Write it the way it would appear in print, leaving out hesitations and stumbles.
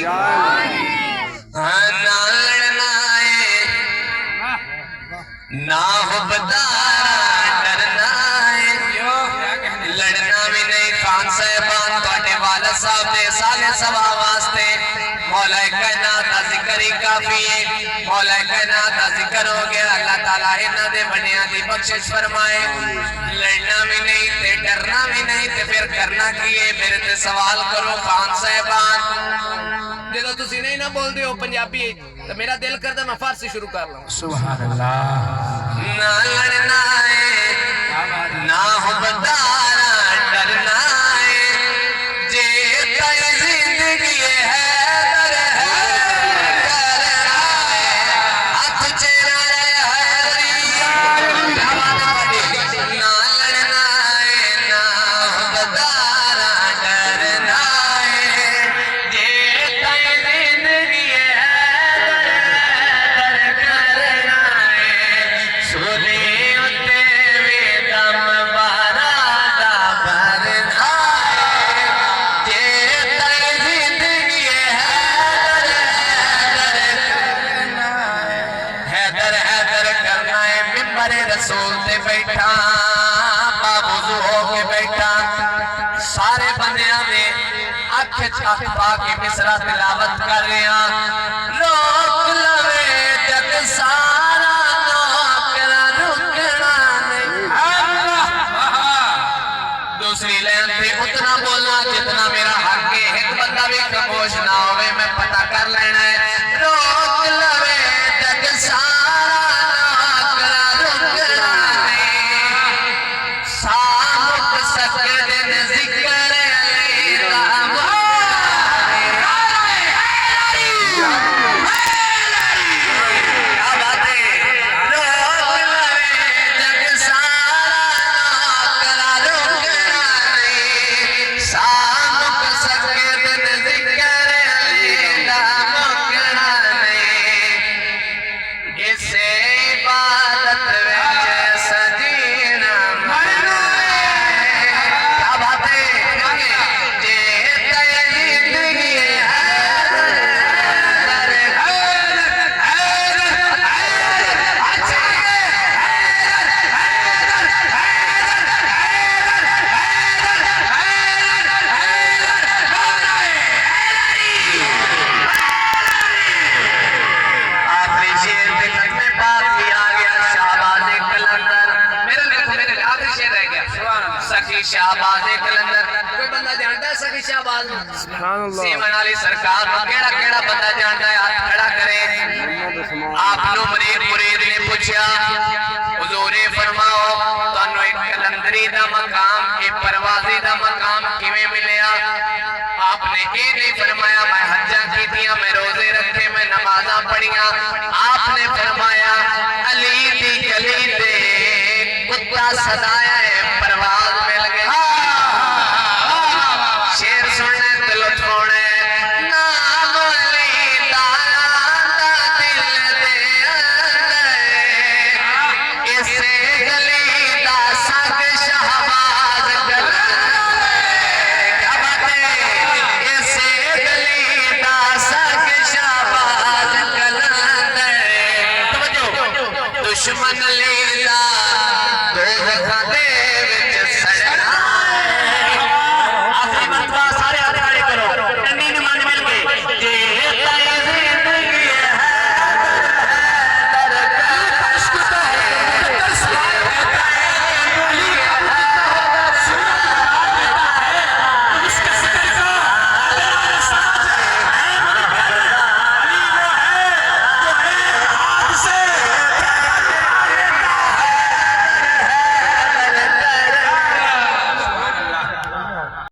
نہ لڑنا ہے نہ حبدارا ڈرنا ہے لڑنا بھی نہیں خان صاحبان توڑے والا صاحب دے سالے سوا واسطے مولا کائنات دا ذکر ہی کافی ہے مولا کائنات دا ذکر ہو گیا اللہ تعالیٰ انہاں دے بنیاں دی بخشش فرمائے لڑنا بھی نہیں تے ڈرنا بھی نہیں تے پھر کرنا کیے میرے تے سوال کرو خان صاحبان جدو تسی نہیں نہ بول دے ہو پنجابی تو میرا دل کرتا میں فارسی شروع کر لوں سبحان اللہ نہ لڑنا ہے نہ حبدارا ڈرنا ہے جیتا زندگی ہے رسول تے بیٹھا بابوزو ہو کے بیٹھا سارے بندیاں میں اکھ چھاک پا کے مصرع تلاوت کر رہے ہیں روک لوے جگ سارا نوکرا رکنا نہیں دوسری لین پہ اتنا بولنا جتنا میرا حق ہے ایک بندہ بھی خاموش نہ ہوئے میں پتہ کر لینا ہے روک لوے جگ سارا شہباز کلندر کوئی بندہ جانتا ہے سخی شہباز سیمن علی سرکار کو کیڑا کیڑا بندہ جانتا ہے ہاتھ کھڑا کرے آپ نو مرید نے پوچھا حضور فرماؤ تانوں ایک کلندری دا مقام ایک پروازی دا مقام کیویں ملیا آپ نے یہ نہیں فرمایا میں حجاں کیتیاں میں روزے رکھے میں نمازاں پڑھیاں آپ نے فرمایا علی دی گلی دے کتا سدایا ہے